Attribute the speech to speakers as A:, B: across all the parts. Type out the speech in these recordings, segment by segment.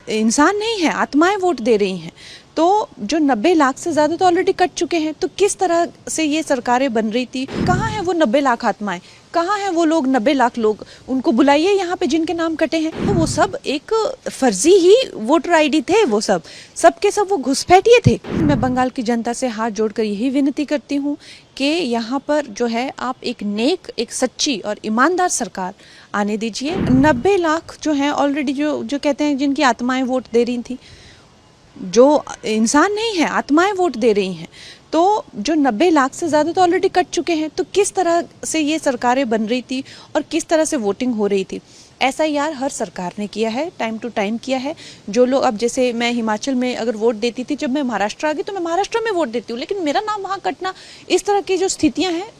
A: इंसान नहीं है, आत्माएं वोट दे रही हैं। तो जो 90 लाख से ज़्यादा तो ऑलरेडी कट चुके हैं। तो किस तरह से ये सरकारें बन रही थी? कहाँ है वो 90 लाख आत्माएं? कहाँ है वो लोग 90 लाख लोग? उनको बुलाइए यहाँ पे जिनके नाम कटे हैं। तो वो सब एक फर्जी ही वोटर आईडी थे। वो सब के सब वो घुसपैठिए थे। मैं बंगाल की जनता से हाथ जोड़कर यही विनती करती हूँ कि यहाँ पर जो है आप एक नेक, एक सच्ची और ईमानदार सरकार आने दीजिए। 90 लाख जो हैं ऑलरेडी जो कहते हैं जिनकी आत्माएं वोट दे रही थी, जो इंसान नहीं है, आत्माएं वोट दे रही हैं। तो जो 90 लाख से ज़्यादा तो ऑलरेडी कट चुके हैं। तो किस तरह से ये सरकारें बन रही थी और किस तरह से वोटिंग हो रही थी? SIR हर सरकार ने किया है, टाइम टू टाइम किया है। जो लोग, अब जैसे मैं हिमाचल में अगर वोट देती थी, जब मैं महाराष्ट्र आ गई तो मैं महाराष्ट्र में वोट देती हूँ, लेकिन मेरा नाम वहाँ कटना, इस तरह की जो स्थितियाँ हैं,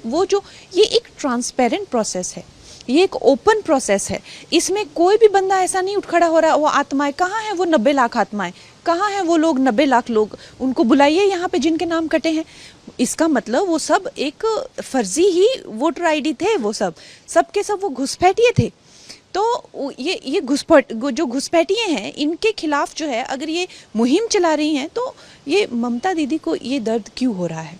A: ये एक ट्रांसपेरेंट प्रोसेस है, ये एक ओपन प्रोसेस है। इसमें कोई भी बंदा ऐसा नहीं उठ खड़ा हो रहा, वो आत्माएं कहाँ हैं, वो 90 लाख आत्माएं कहाँ हैं, वो लोग 90 लाख लोग, उनको बुलाइए यहाँ पे जिनके नाम कटे हैं। इसका मतलब वो सब एक फर्जी ही वोटर आईडी थे। वो सब के सब वो घुसपैठिए थे। तो ये जो घुसपैठिए हैं, इनके खिलाफ जो है अगर ये मुहिम चला रही हैं, तो ये ममता दीदी को ये दर्द क्यों हो रहा है?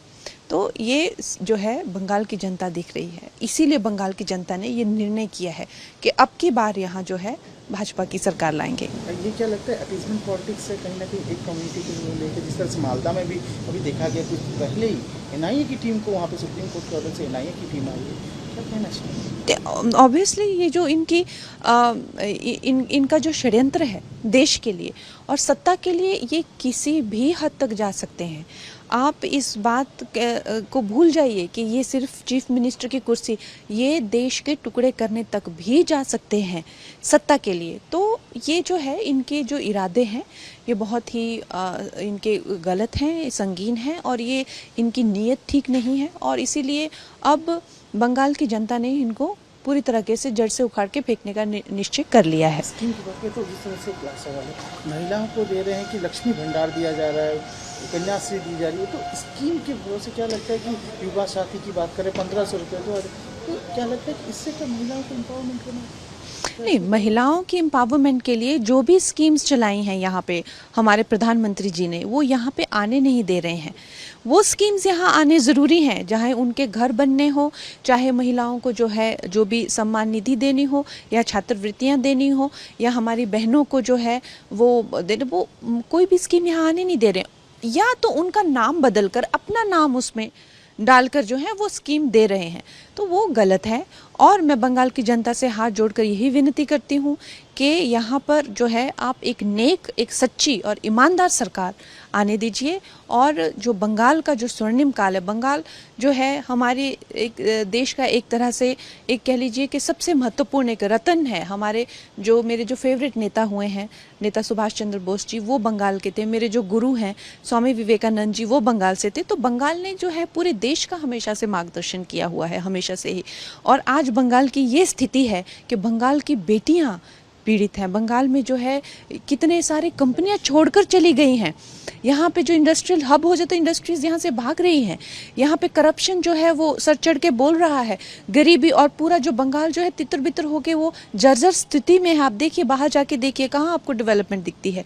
A: तो ये जो है बंगाल की जनता देख रही है। इसीलिए बंगाल की जनता ने ये निर्णय किया है कि अब की बार यहाँ जो है भाजपा की सरकार लाएंगे।
B: ये क्या लगता है, अपीजमेंट पॉलिटिक्स से कहीं ना कहीं एक कम्युनिटी को लेकर, जिस तरह से मालदा में भी अभी देखा गया, कुछ पहले ही NIA की टीम को वहाँ पे सुप्रीम कोर्ट के ऑर्डर से NIA की टीम आई है, क्या कहना चाहिए?
A: ऑब्वियसली ये जो इनका जो षड्यंत्र है देश के लिए और सत्ता के लिए, ये किसी भी हद तक जा सकते हैं। आप इस बात को भूल जाइए कि ये सिर्फ चीफ मिनिस्टर की कुर्सी, ये देश के टुकड़े करने तक भी जा सकते हैं सत्ता के लिए। तो ये जो है, इनके जो इरादे हैं, ये बहुत ही इनके गलत हैं, संगीन हैं, और ये इनकी नीयत ठीक नहीं है। और इसीलिए अब बंगाल की जनता ने इनको पूरी तरीके से जड़ से उखाड़ के फेंकने का निश्चय कर लिया है।
B: स्कीम की बात करें तो जिस तरह से सवाल है, महिलाओं को दे रहे हैं कि लक्ष्मी भंडार दिया जा रहा है, कन्याश्री दी जा रही है, तो स्कीम के भरोसे से क्या लगता है कि युवा साथी की बात करें 1500 रुपये, तो क्या लगता है कि इससे क्या महिलाओं को एम्पावरमेंट करना?
A: नहीं, महिलाओं की एम्पावरमेंट के लिए जो भी स्कीम्स चलाई हैं यहाँ पे हमारे प्रधानमंत्री जी ने, वो यहाँ पे आने नहीं दे रहे हैं। वो स्कीम्स यहाँ आने ज़रूरी हैं, चाहे उनके घर बनने हो, चाहे महिलाओं को जो है जो भी सम्मान निधि देनी हो, या छात्रवृत्तियाँ देनी हो, या हमारी बहनों को जो है वो कोई भी स्कीम यहाँ आने नहीं दे रहे। या तो उनका नाम बदलकर अपना नाम उसमें डालकर जो है वो स्कीम दे रहे हैं, तो वो गलत है। और मैं बंगाल की जनता से हाथ जोड़कर यही विनती करती हूँ कि यहाँ पर जो है आप एक नेक, एक सच्ची और ईमानदार सरकार आने दीजिए। और जो बंगाल का जो स्वर्णिम काल है, बंगाल जो है हमारे एक देश का एक तरह से, एक कह लीजिए कि सबसे महत्वपूर्ण एक रत्न है। हमारे मेरे जो फेवरेट नेता हुए हैं, नेता सुभाष चंद्र बोस जी, वो बंगाल के थे। मेरे जो गुरु हैं स्वामी विवेकानंद जी, वो बंगाल से थे। तो बंगाल ने जो है पूरे देश का हमेशा से मार्गदर्शन किया हुआ है, हमेशा से ही। और आज बंगाल की ये स्थिति है कि बंगाल की बेटियां पीड़ित हैं। बंगाल में जो है कितने सारे कंपनियां छोड़कर चली गई हैं। यहाँ पे जो इंडस्ट्रियल हब हो जाता है, इंडस्ट्रीज यहाँ से भाग रही हैं। यहाँ पे करप्शन जो है वो सर चढ़ के बोल रहा है, गरीबी, और पूरा जो बंगाल जो है तितर बितर होके वो जर्जर स्थिति में है। आप देखिए, बाहर जाके देखिए, कहाँ आपको डेवलपमेंट दिखती है।